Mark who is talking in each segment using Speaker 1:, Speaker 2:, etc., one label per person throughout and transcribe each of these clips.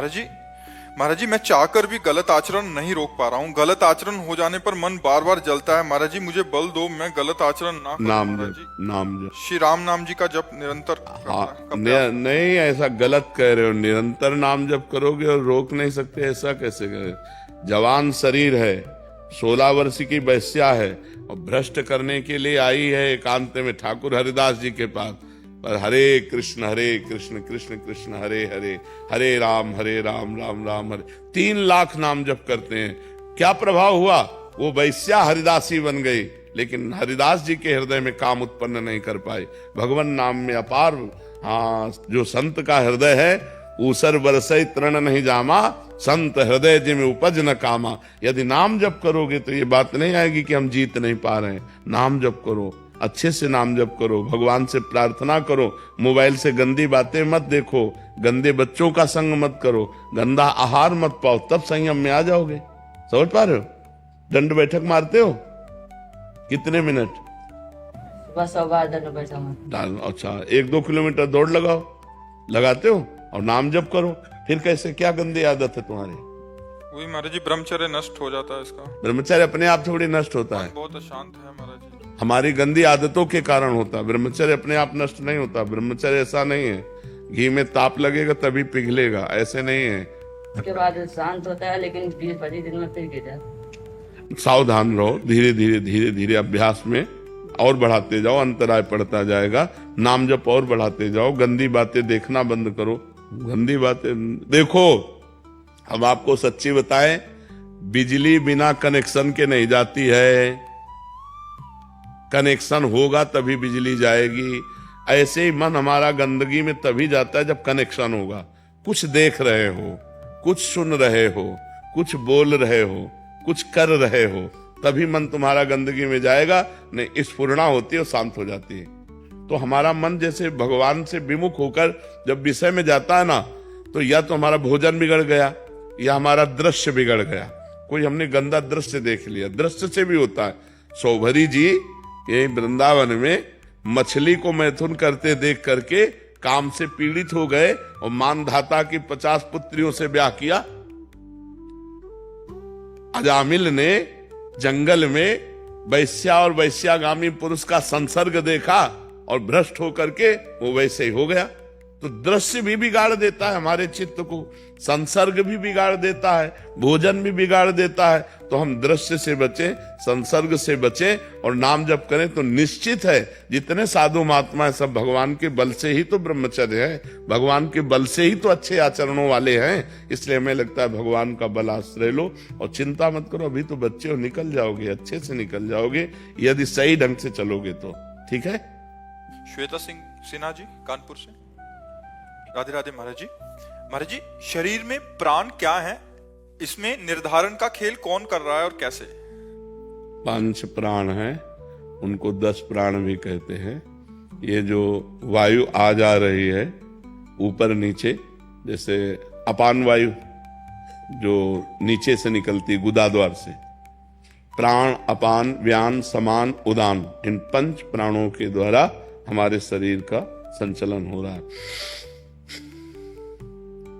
Speaker 1: महाराज जी, महाराज जी, मैं चाहकर भी गलत आचरण नहीं रोक पा रहा हूँ। गलत आचरण हो जाने पर मन बार बार जलता है। महाराज जी, मुझे बल दो, मैं गलत आचरण ना करूँ।
Speaker 2: नाम
Speaker 1: महाराज
Speaker 2: जप,
Speaker 1: जी,
Speaker 2: नाम जप।
Speaker 1: श्री राम नाम जी का जप निरंतर
Speaker 2: हाँ,
Speaker 1: करना का प्रयास।
Speaker 2: नहीं, ऐसा गलत कह रहे हो। निरंतर नाम जप करोगे और रोक नहीं सकते, ऐसा कैसे कहे? जवान शरीर है, 16 वर्ष की वैश्या है और भ्रष्ट करने के लिए आई है एकांत में ठाकुर हरिदास जी के पास। पर हरे कृष्ण कृष्ण कृष्ण हरे हरे, हरे राम राम राम हरे, 3 लाख नाम जप करते हैं। क्या प्रभाव हुआ? वो वैश्या हरिदासी बन गई, लेकिन हरिदास जी के हृदय में काम उत्पन्न नहीं कर पाए। भगवान नाम में अपार, हाँ, जो संत का हृदय है, ऊसर बरसई तृण नहीं जामा, संत हृदय जिम उपज न कामा। यदि नाम जप करोगे तो ये बात नहीं आएगी कि हम जीत नहीं पा रहे हैं। नाम जप करो, अच्छे से नाम जप करो, भगवान से प्रार्थना करो, मोबाइल से गंदी बातें मत देखो, गंदे बच्चों का संग मत करो, गंदा आहार मत पाओ, तब संयम में आ जाओगे। समझ पा रहे हो? दंड बैठक मारते हो कितने मिनट?
Speaker 3: बस दंड बैठक।
Speaker 2: अच्छा, 1-2 किलोमीटर दौड़ लगाओ, लगाते हो, और नाम जप करो। फिर कैसे, क्या गंदी आदत है तुम्हारी?
Speaker 1: वही महाराज जी, ब्रह्मचर्य नष्ट हो जाता है इसका।
Speaker 2: ब्रह्मचर्य अपने आप थोड़ी नष्ट होता है,
Speaker 1: बहुत अशांत है महाराज जी।
Speaker 2: हमारी गंदी आदतों के कारण होता है। ब्रह्मचर्य अपने आप नष्ट नहीं होता। ब्रह्मचर्य ऐसा नहीं है घी में ताप लगेगा तभी पिघलेगा, ऐसे नहीं है।
Speaker 3: उसके बाद शांत होता है, लेकिन 20-25 दिन में फिर गिर जाता।
Speaker 2: सावधान रहो, धीरे धीरे अभ्यास में और बढ़ाते जाओ, अंतराय पड़ता जाएगा। नाम जप और बढ़ाते जाओ, गंदी बातें देखना बंद करो। गंदी बातें देखो, हम आपको सच्ची बताएं, बिजली बिना कनेक्शन के नहीं जाती है, कनेक्शन होगा तभी बिजली जाएगी। ऐसे ही मन हमारा गंदगी में तभी जाता है जब कनेक्शन होगा। कुछ देख रहे हो, कुछ सुन रहे हो, कुछ बोल रहे हो, कुछ कर रहे हो, तभी मन तुम्हारा गंदगी में जाएगा। नहीं, स्फुरणा होती है और शांत हो जाती है। तो हमारा मन जैसे भगवान से विमुख होकर जब विषय में जाता है ना, तो या तो हमारा भोजन बिगड़ गया या हमारा दृश्य बिगड़ गया। कोई हमने गंदा दृश्य देख लिया, दृश्य से भी होता है। सौभरी जी ये वृंदावन में मछली को मैथुन करते देख करके काम से पीड़ित हो गए और मानधाता की 50 पुत्रियों से ब्याह किया। अजामिल ने जंगल में वैश्या और वैश्यागामी पुरुष का संसर्ग देखा और भ्रष्ट होकर के वो वैसे ही हो गया। तो दृश्य भी बिगाड़ देता है हमारे चित्त को, संसर्ग भी बिगाड़ देता है, भोजन भी बिगाड़ देता है। तो हम दृश्य से बचें, संसर्ग से बचें और नाम जप करें। तो निश्चित है जितने साधु महात्मा है सब भगवान के बल से ही तो ब्रह्मचर्य है, भगवान के बल से ही तो अच्छे आचरणों वाले हैं। इसलिए हमें लगता है भगवान का बल आश्रय लो और चिंता मत करो। अभी तो बच्चे हो, निकल जाओगे, अच्छे से निकल जाओगे यदि सही ढंग से चलोगे तो। ठीक है।
Speaker 1: श्वेता सिन्हा जी कानपुर से। राधे राधे महाराज जी। महाराज जी, शरीर में प्राण क्या है? इसमें निर्धारण का खेल कौन कर रहा है और कैसे?
Speaker 2: 5 प्राण हैं, उनको 10 प्राण भी कहते हैं। ये जो वायु आ जा रही है ऊपर नीचे, जैसे अपान वायु जो नीचे से निकलती गुदा द्वार से, प्राण, अपान, व्यान, समान, उदान, इन 5 प्राणों के द्वारा हमारे शरीर का संचलन हो रहा है।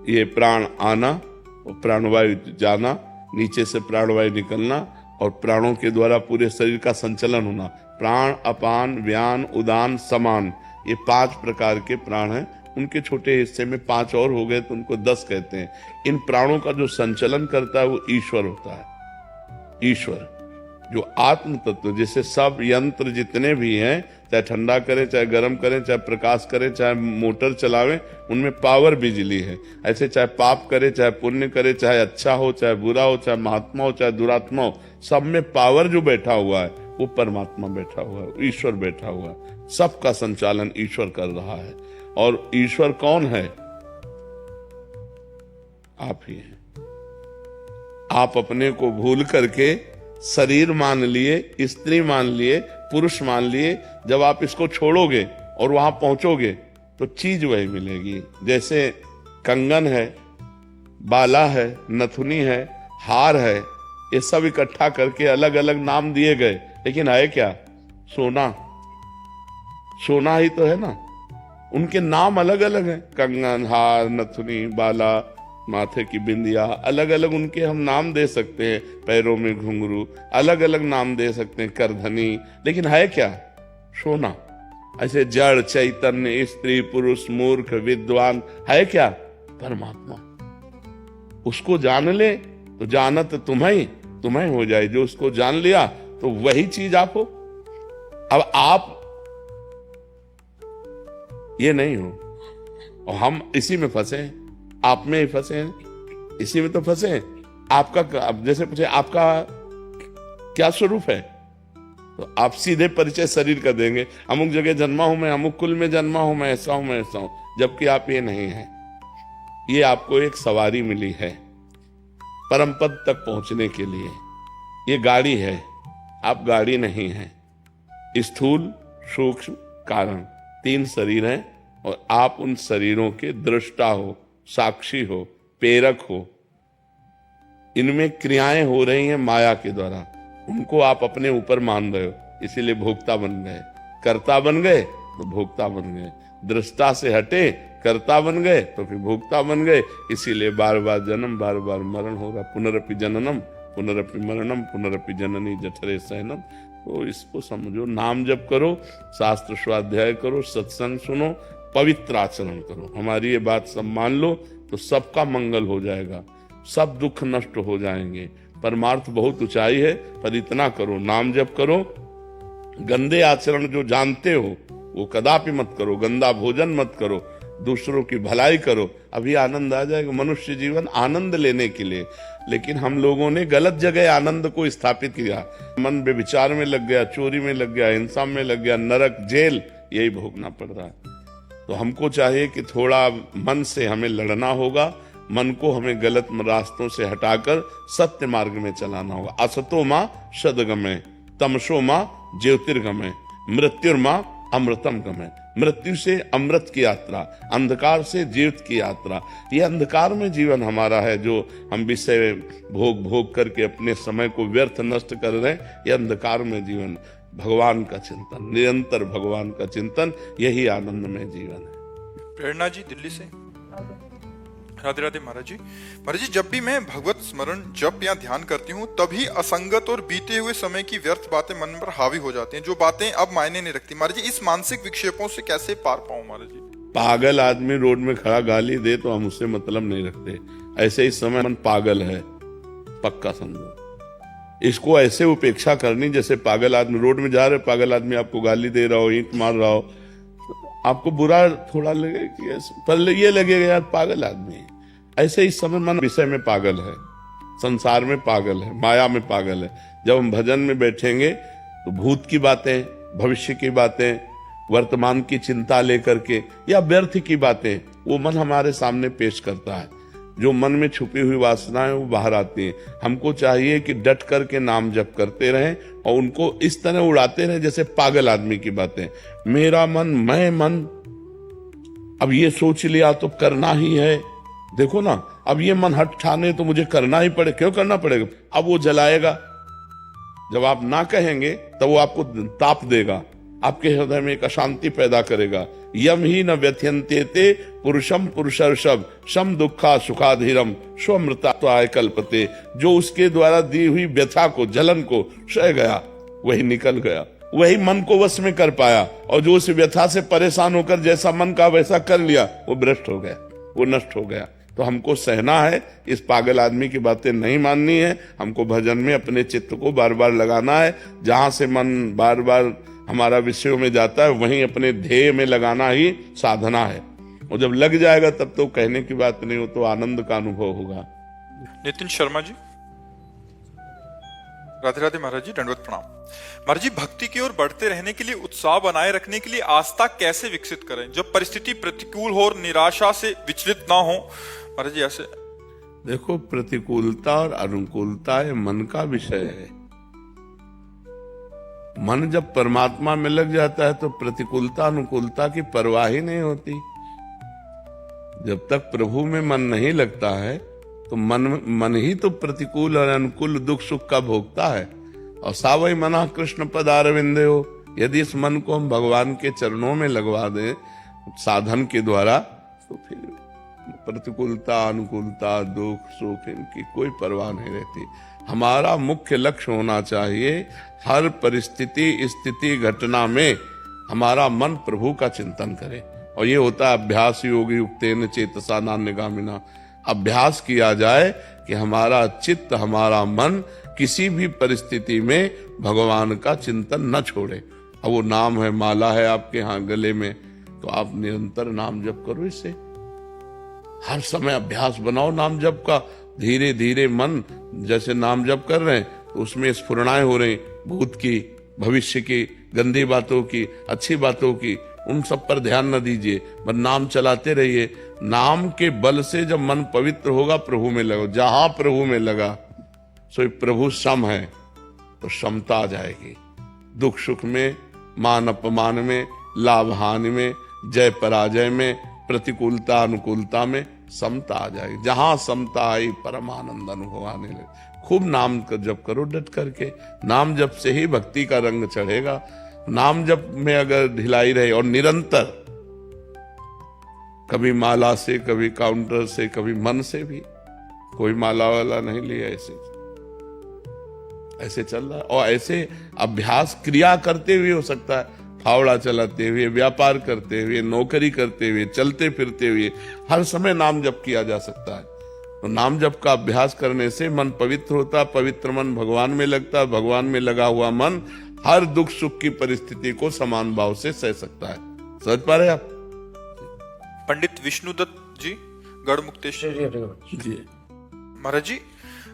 Speaker 2: ये प्राण आना और प्राणवायु जाना, नीचे से प्राणवायु निकलना और प्राणों के द्वारा पूरे शरीर का संचलन होना। प्राण, अपान, व्यान, उदान, समान, ये 5 प्रकार के प्राण हैं। उनके छोटे हिस्से में 5 और हो गए तो उनको 10 कहते हैं। इन प्राणों का जो संचलन करता है वो ईश्वर होता है। ईश्वर जो आत्म तत्व, जैसे सब यंत्र जितने भी हैं, चाहे ठंडा करें, चाहे गर्म करें, चाहे प्रकाश करें, चाहे मोटर चलावें, उनमें पावर बिजली है। ऐसे चाहे पाप करे, चाहे पुण्य करे, चाहे अच्छा हो, चाहे बुरा हो, चाहे महात्मा हो, चाहे दुरात्मा हो, सब में पावर जो बैठा हुआ है वो परमात्मा बैठा हुआ है, ईश्वर बैठा हुआ है। सबका संचालन ईश्वर कर रहा है। और ईश्वर कौन है? आप ही हैं। आप अपने को भूल करके शरीर मान लिए, स्त्री मान लिए, पुरुष मान लिए। जब आप इसको छोड़ोगे और वहां पहुंचोगे तो चीज वही मिलेगी। जैसे कंगन है, बाला है, नथुनी है, हार है, ये सब इकट्ठा करके अलग अलग नाम दिए गए, लेकिन है क्या? सोना। सोना ही तो है ना। उनके नाम अलग अलग हैं, कंगन, हार, नथुनी, बाला, माथे की बिंदिया, अलग अलग उनके हम नाम दे सकते हैं, पैरों में घुंघरू, अलग अलग नाम दे सकते हैं, करधनी, लेकिन है क्या? सोना। ऐसे जड़, चैतन्य, स्त्री, पुरुष, मूर्ख, विद्वान, है क्या? परमात्मा। उसको जान ले तो जानत तुम्हें हो जाए। जो उसको जान लिया तो वही चीज आप हो। अब आप ये नहीं हो और हम इसी में फंसे हैं, आप में ही फंसे हैं, इसी में तो फंसे हैं। आपका, अब जैसे पूछे आपका क्या स्वरूप है, तो आप सीधे परिचय शरीर का देंगे, अमुक जगह जन्मा हूं मैं, अमुक कुल में जन्मा हूं मैं, ऐसा हूं मैं, ऐसा हूं, जबकि आप ये नहीं हैं। ये आपको एक सवारी मिली है परम पद तक पहुंचने के लिए। ये गाड़ी है, आप गाड़ी नहीं हैं। स्थूल, सूक्ष्म, कारण, 3 शरीर हैं और आप उन शरीरों के दृष्टा हो, साक्षी हो, प्रेरक हो। इनमें क्रियाएं हो रही हैं माया के द्वारा, उनको आप अपने ऊपर मान रहे हो, इसीलिए भोक्ता बन गए। कर्ता बन गए तो भोक्ता बन गए, दृष्टा से हटे कर्ता बन गए तो फिर भोक्ता बन गए। इसीलिए बार बार जन्म, बार बार मरण होगा। पुनरपि जननम पुनरपि मरणम पुनरपि जननी जठरे शयनम। तो इसको समझो, नाम जप करो, शास्त्र स्वाध्याय करो, सत्संग सुनो, पवित्र आचरण करो। हमारी ये बात सब मान लो तो सबका मंगल हो जाएगा, सब दुख नष्ट हो जाएंगे। परमार्थ बहुत ऊंचाई है, पर इतना करो, नाम जप करो। गंदे आचरण जो जानते हो वो कदापि मत करो, गंदा भोजन मत करो, दूसरों की भलाई करो, अभी आनंद आ जाएगा। मनुष्य जीवन आनंद लेने के लिए, लेकिन हम लोगों ने गलत जगह आनंद को स्थापित किया। मन बेविचार में लग गया, चोरी में लग गया, हिंसा में लग गया, नरक, जेल, यही भोगना पड़ रहा है। तो हमको चाहिए कि थोड़ा मन से हमें लड़ना होगा, मन को हमें गलत रास्तों से हटाकर सत्य मार्ग में चलाना होगा। असतो मां सदगमय, तमसो मां ज्योतिर्गमय, मृत्युर्मां अमृतम गमय। मृत्यु से अमृत की यात्रा, अंधकार से जीवित की यात्रा। ये अंधकार में जीवन हमारा है, जो हम विषय भोग भोग करके अपने समय को व्यर्थ नष्ट कर रहे हैं। ये अंधकार में जीवन, भगवान का चिंतन, निरंतर भगवान का चिंतन, यही आनंद में जीवन है।
Speaker 1: प्रेरणा जी दिल्ली से। राधे राधे महाराज जी। महाराज जी, जब भी मैं भगवत स्मरण, जप या ध्यान करती हूँ तभी असंगत और बीते हुए समय की व्यर्थ बातें मन पर हावी हो जाती हैं, जो बातें अब मायने नहीं रखती। महाराज जी, इस मानसिक विक्षेपों से कैसे पार पाऊं महाराज जी?
Speaker 2: पागल आदमी रोड में खड़ा गाली दे तो हम उससे मतलब नहीं रखते, ऐसे ही समय मन पागल है, पक्का समझो। इसको ऐसे उपेक्षा करनी जैसे पागल आदमी रोड में जा रहे, पागल आदमी आपको गाली दे रहा हो, ईंट मार रहा हो, आपको बुरा थोड़ा लगे कि पर ये लगेगा यार पागल आदमी है। ऐसे ही समय मन विषय में पागल है, संसार में पागल है, माया में पागल है। जब हम भजन में बैठेंगे तो भूत की बातें, भविष्य की बातें, वर्तमान की चिंता लेकर के या व्यर्थ की बातें वो मन हमारे सामने पेश करता है। जो मन में छुपी हुई वासनाएं वो बाहर आती हैं। हमको चाहिए कि डट करके नाम जप करते रहें और उनको इस तरह उड़ाते रहें जैसे पागल आदमी की बातें। मेरा मन, मैं मन, अब ये सोच लिया तो करना ही है। देखो ना, अब ये मन हट ठाने तो मुझे करना ही पड़े। क्यों करना पड़ेगा? अब वो जलाएगा। जब आप ना कहेंगे तब वो आपको ताप देगा, आपके हृदय में एक अशांति पैदा करेगा। यम ही न व्यथ्यन्ते पुरुषम पुरुषर्षभ शम दुखा सुखाधीरम स्वमृताय कल्पते। जो उसके द्वारा दी हुई व्यथा को, जलन को सह गया, वही निकल गया, वही मन को वश में कर पाया। और जो उस व्यथा से परेशान होकर जैसा मन का वैसा कर लिया, वो भ्रष्ट हो गया, वो नष्ट हो गया। तो हमको सहना है, इस पागल आदमी की बातें नहीं माननी है। हमको भजन में अपने चित्त को बार बार लगाना है। जहां से मन बार बार हमारा विषयों में जाता है वहीं अपने ध्येय में लगाना ही साधना है। और जब लग जाएगा तब तो कहने की बात नहीं हो, तो आनंद का अनुभव होगा।
Speaker 1: नितिन शर्मा जी। राधे राधे महाराज जी, दंडवत प्रणाम। महाराज जी, भक्ति की ओर बढ़ते रहने के लिए, उत्साह बनाए रखने के लिए आस्था कैसे विकसित करें जब परिस्थिति प्रतिकूल हो और निराशा से विचलित ना हो? महाराज जी ऐसे
Speaker 2: देखो, प्रतिकूलता और अनुकूलता ये मन का विषय है। मन जब परमात्मा में लग जाता है तो प्रतिकूलता अनुकूलता की परवाह ही नहीं होती। जब तक प्रभु में मन नहीं लगता है तो मन ही तो प्रतिकूल और अनुकूल दुख सुख का भोगता है। और सावई मना कृष्ण पद अरविंदे हो। यदि इस मन को हम भगवान के चरणों में लगवा दें साधन के द्वारा, तो फिर प्रतिकूलता अनुकूलता दुख सुख इनकी कोई परवाह नहीं रहती। हमारा मुख्य लक्ष्य होना चाहिए हर परिस्थिति स्थिति घटना में हमारा मन प्रभु का चिंतन करे, और ये होता है अभ्यास योगी युक्तेन चेतसा नान्यगामिना। अभ्यास किया जाए कि हमारा चित्त हमारा मन किसी भी परिस्थिति में भगवान का चिंतन न छोड़े। अब वो नाम है, माला है आपके यहाँ गले में, तो आप निरंतर नाम जप करो। इससे हर समय अभ्यास बनाओ नाम जप का। धीरे धीरे मन जैसे नाम जप कर रहे हैं तो उसमें स्फुरणाएं हो रही, भूत की, भविष्य की, गंदी बातों की, अच्छी बातों की, उन सब पर ध्यान न दीजिए, बस नाम चलाते रहिए। नाम के बल से जब मन पवित्र होगा प्रभु में लगो। जहां प्रभु में लगा सो प्रभु सम है, तो समता आ जाएगी। दुख सुख में, मान अपमान में, लाभ हानि में, जय पराजय में, प्रतिकूलता अनुकूलता में समता आ जाएगी। जहां समता आई परमानंद अनुभव आने लगे। खूब नाम जप करो डट करके। नाम जप से ही भक्ति का रंग चढ़ेगा। नाम जप में अगर ढिलाई रहे और निरंतर, कभी माला से, कभी काउंटर से, कभी मन से भी, कोई माला वाला नहीं लिया, ऐसे चल रहा है। और ऐसे अभ्यास क्रिया करते हुए हो सकता है, फावड़ा चलाते हुए, व्यापार करते हुए, नौकरी करते हुए, चलते फिरते हुए, हर समय नाम जप किया जा सकता है। तो नाम जप का अभ्यास करने से मन पवित्र होता, पवित्र मन भगवान में लगता, भगवान में लगा हुआ मन हर दुख सुख की परिस्थिति को समान भाव से सह सकता है। समझ पा रहे आप?
Speaker 1: पंडित विष्णुदत्त जी, गढ़मुक्तेश्वर
Speaker 2: जी
Speaker 1: महाराज जी,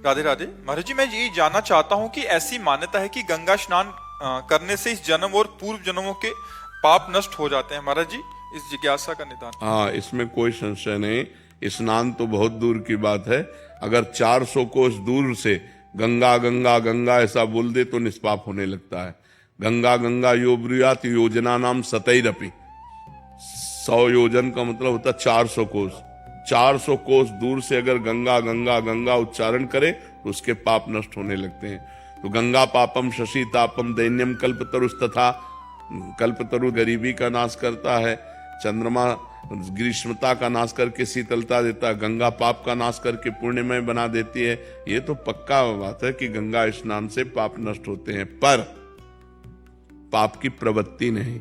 Speaker 1: राधे राधे। महाराज जी, मैं ये जानना चाहता हूँ कि ऐसी मान्यता है कि गंगा स्नान करने से इस जन्म और पूर्व जन्मों के पाप नष्ट हो जाते हैं। महाराज जी, इस जिज्ञासा का निदान।
Speaker 2: हाँ, इसमें कोई संशय नहीं। स्नान तो बहुत दूर की बात है। अगर 400 कोस दूर से गंगा गंगा गंगा ऐसा बोल दे तो निष्पाप होने लगता है। गंगा गंगा यो ब्रूयात योजना नाम सतैरपि। 100 योजन का मतलब होता 400 कोस। 400 कोस दूर से अगर गंगा गंगा गंगा उच्चारण करे तो उसके पाप नष्ट होने लगते हैं। तो गंगा पापम शशि तापम दैन्यम कल्पतरुस्तथा। कल्पतरु गरीबी का नाश करता है, चंद्रमा ग्रीष्मता का नाश करके शीतलता देता है, गंगा पाप का नाश करके पुण्यमय बना देती है। ये तो पक्का बात है कि गंगा स्नान से पाप नष्ट होते हैं, पर पाप की प्रवृत्ति नहीं,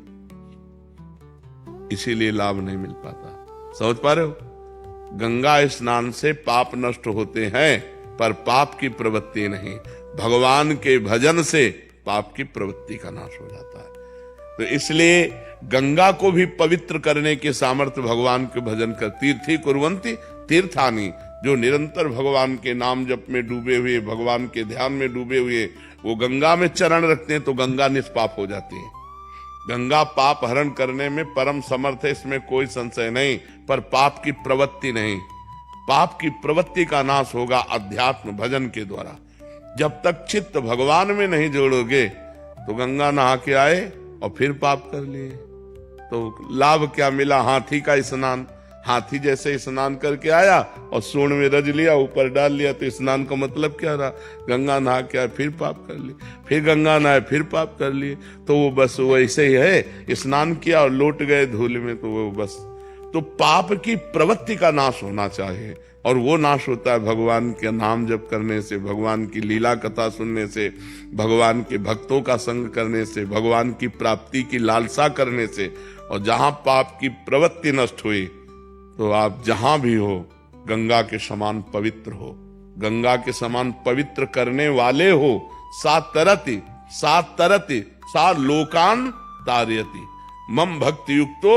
Speaker 2: इसीलिए लाभ नहीं मिल पाता। समझ पा रहे हो? गंगा स्नान से पाप नष्ट होते हैं पर पाप की प्रवृत्ति नहीं। भगवान के भजन से पाप की प्रवृत्ति का नाश हो जाता है। तो इसलिए गंगा को भी पवित्र करने के सामर्थ्य भगवान के भजन कर। तीर्थी कुर्वन्ति तीर्थानि, जो निरंतर भगवान के नाम जप में डूबे हुए, भगवान के ध्यान में डूबे हुए, वो गंगा में चरण रखते हैं तो गंगा निष्पाप हो जाती है। गंगा पाप हरण करने में परम समर्थ है, इसमें कोई संशय नहीं, पर पाप की प्रवृत्ति नहीं। पाप की प्रवृत्ति का नाश होगा अध्यात्म भजन के द्वारा। जब तक चित्त भगवान में नहीं जोड़ोगे तो गंगा नहा के आए और फिर पाप कर लिए तो लाभ क्या मिला? हाथी का स्नान। हाथी जैसे स्नान करके आया और सूंड में रज लिया, ऊपर डाल लिया, तो स्नान का मतलब क्या रहा? गंगा नहा के आए फिर पाप कर लिए, फिर गंगा नहाए फिर पाप कर लिए। तो वो बस वैसे ही है, स्नान किया और लौट गए धूल में, तो वो बस। तो पाप की प्रवृत्ति का नाश होना चाहिए, और वो नाश होता है भगवान के नाम जप करने से, भगवान की लीला कथा सुनने से, भगवान के भक्तों का संग करने से, भगवान की प्राप्ति की लालसा करने से। और जहां पाप की प्रवृत्ति नष्ट हुई तो आप जहां भी हो गंगा के समान पवित्र हो, गंगा के समान पवित्र करने वाले हो। सात तरति सा लोकान तारयति मम भक्ति युक्तो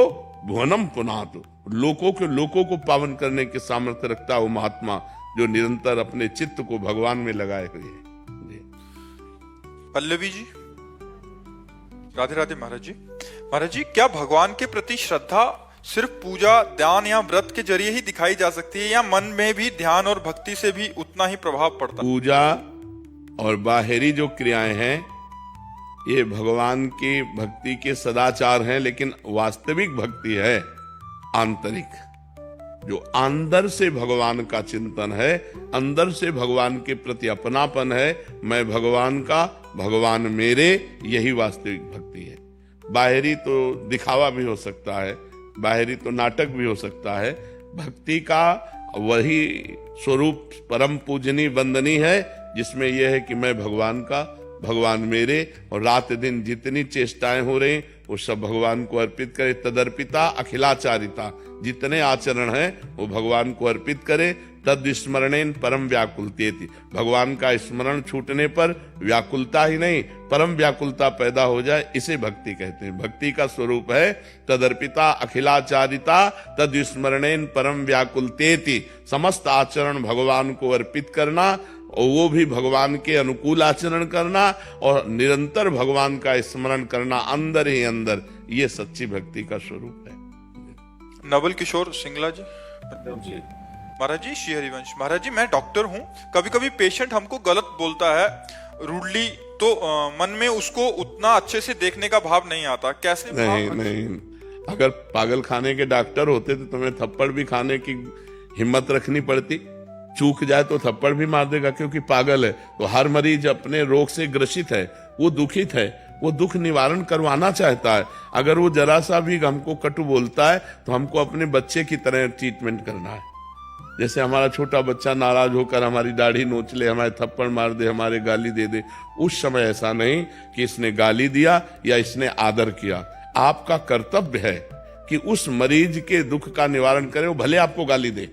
Speaker 2: भुवनम पुनातु। लोकों को पावन करने के सामर्थ्य रखता है वो महात्मा जो निरंतर अपने चित्त को भगवान में लगाए हुए है।
Speaker 1: पल्लवी जी, राधे राधे। महाराज जी, महाराज जी, क्या भगवान के प्रति श्रद्धा सिर्फ पूजा ध्यान या व्रत के जरिए ही दिखाई जा सकती है, या मन में भी ध्यान और भक्ति से भी उतना ही प्रभाव पड़ता है?
Speaker 2: पूजा और बाहरी जो क्रियाएं हैं ये भगवान की भक्ति के सदाचार हैं, लेकिन वास्तविक भक्ति है आंतरिक, जो अंदर से भगवान का चिंतन है, अंदर से भगवान के प्रति अपनापन है। मैं भगवान का, भगवान मेरे, यही वास्तविक भक्ति है। बाहरी तो दिखावा भी हो सकता है, बाहरी तो नाटक भी हो सकता है, भक्ति का वही स्वरूप परम पूजनीय वंदनीय है जिसमें यह है कि मैं भगवान का, भगवान मेरे, और रात दिन जितनी चेष्टाएं हो रही वो सब भगवान को अर्पित करे। तदर्पिता अखिलाचारिता, जितने आचरण हैं वो भगवान को अर्पित करे। तद स्मरणेन परम व्याकुलतेति, भगवान का स्मरण छूटने पर व्याकुलता ही नहीं परम व्याकुलता पैदा हो जाए, इसे भक्ति कहते हैं। भक्ति का स्वरूप है तदर्पिता अखिलाचारिता तद स्मरणेन परम व्याकुलतेति, समस्त आचरण भगवान को अर्पित करना और वो भी भगवान के अनुकूल आचरण करना और निरंतर भगवान का स्मरण करना अंदर ही अंदर, ये सच्ची भक्ति का स्वरूप है।
Speaker 1: नवल किशोर सिंगला जी। महाराज जी, श्री हरिवंश। महाराज जी, मैं डॉक्टर हूँ, कभी कभी पेशेंट हमको गलत बोलता है रूडली, तो मन में उसको उतना अच्छे से देखने का भाव नहीं आता, कैसे?
Speaker 2: नहीं, अगर पागल खाने के डॉक्टर होते तो तुम्हें थप्पड़ भी खाने की हिम्मत रखनी पड़ती। चूक जाए तो थप्पड़ भी मार देगा क्योंकि पागल है। तो हर मरीज अपने रोग से ग्रसित है, वो दुखित है, वो दुख निवारण करवाना चाहता है। अगर वो जरा सा भी हमको कटु बोलता है तो हमको अपने बच्चे की तरह ट्रीटमेंट करना है। जैसे हमारा छोटा बच्चा नाराज होकर हमारी दाढ़ी नोच ले, हमारे थप्पड़ मार दे, हमारे गाली दे दे, उस समय ऐसा नहीं कि इसने गाली दिया या इसने आदर किया। आपका कर्तव्य है कि उस मरीज के दुख का निवारण करे। वो भले आपको गाली दे,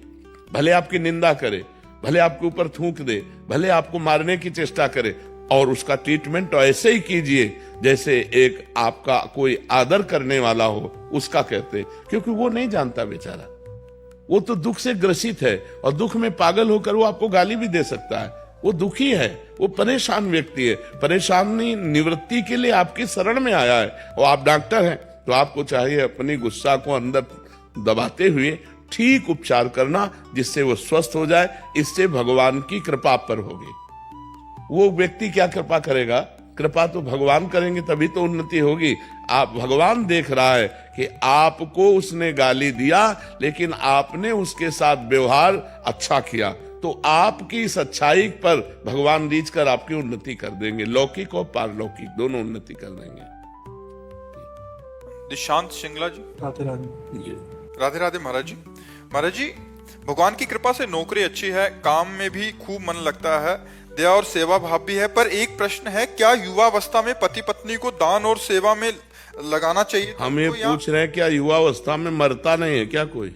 Speaker 2: भले आपकी निंदा करे, भले आपके ऊपर थूक दे, भले आपको मारने की चेष्टा करे, और उसका ट्रीटमेंट तो ऐसे ही कीजिए जैसे एक आपका कोई आदर करने वाला हो उसका कहते, क्योंकि वो नहीं जानता बेचारा, वो तो दुख से ग्रसित है और दुख में पागल होकर वो आपको गाली भी दे सकता है। वो दुखी है, वो परेशान व्यक्ति है, परेशानी निवृत्ति के लिए आपकी शरण में आया है और आप डॉक्टर हैं तो आपको चाहिए अपनी गुस्सा को अंदर दबाते हुए ठीक उपचार करना जिससे वो स्वस्थ हो जाए। इससे भगवान की कृपा पर होगी। वो व्यक्ति क्या कृपा करेगा? कृपा तो भगवान करेंगे तभी तो उन्नति होगी। आप भगवान देख रहा है कि आपको उसने गाली दिया लेकिन आपने उसके साथ व्यवहार अच्छा किया, तो आपकी इस अच्छाई पर भगवान रीझ कर आपकी उन्नति कर देंगे, लौकिक और पारलौकिक दोनों उन्नति कर देंगे।
Speaker 1: निशांत सिंगला जी।
Speaker 4: राधे राधे।
Speaker 1: राधे राधे महाराज जी। महाराज जी, भगवान की कृपा से नौकरी अच्छी है, काम में भी खूब मन लगता है, दया और सेवा भाव भी है, पर एक प्रश्न है, क्या युवावस्था में पति पत्नी को दान और सेवा में लगाना चाहिए?
Speaker 2: हम ये पूछ रहे हैं क्या युवावस्था में मरता नहीं है क्या कोई?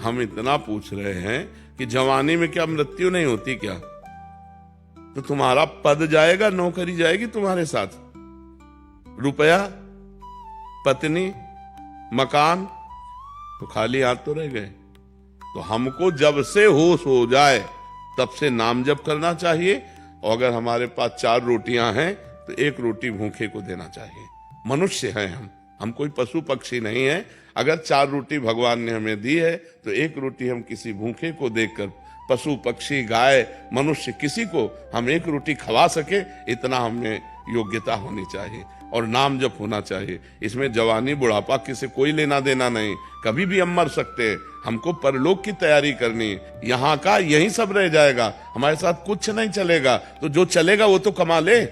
Speaker 2: हम इतना पूछ रहे हैं कि जवानी में क्या मृत्यु नहीं होती क्या? तो तुम्हारा पद जाएगा, नौकरी जाएगी तुम्हारे साथ, रुपया, पत्नी, मकान, तो खाली हाथ तो रह गए। तो हमको जब से होश हो जाए तब से नाम जप करना चाहिए, और अगर हमारे पास 4 रोटियां हैं तो 1 रोटी भूखे को देना चाहिए। मनुष्य हैं हम कोई पशु पक्षी नहीं है। अगर 4 रोटी भगवान ने हमें दी है तो 1 रोटी हम किसी भूखे को देकर, पशु पक्षी गाय मनुष्य किसी को हम 1 रोटी खवा सके, इतना हमें योग्यता होनी चाहिए और नाम जप होना चाहिए। इसमें जवानी बुढ़ापा किसी कोई लेना देना नहीं, कभी भी हम मर सकते हैं। हमको परलोक की तैयारी करनी है, यहाँ का यही सब रह जाएगा, हमारे साथ कुछ नहीं चलेगा। तो जो चलेगा वो तो कमा ले,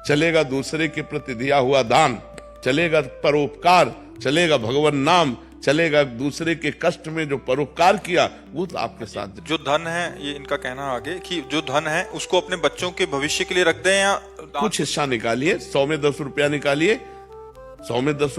Speaker 2: चलेगा दूसरे के प्रति दिया हुआ दान, चलेगा परोपकार, चलेगा भगवान नाम, चलेगा दूसरे के कष्ट में जो परोपकार किया वो तो आपके साथ।
Speaker 1: जो धन है, ये इनका कहना आगे कि जो धन है उसको अपने बच्चों के भविष्य के लिए रख दें या
Speaker 2: कुछ हिस्सा निकालिए, 100 में 10 रुपया निकालिए, 100 में 10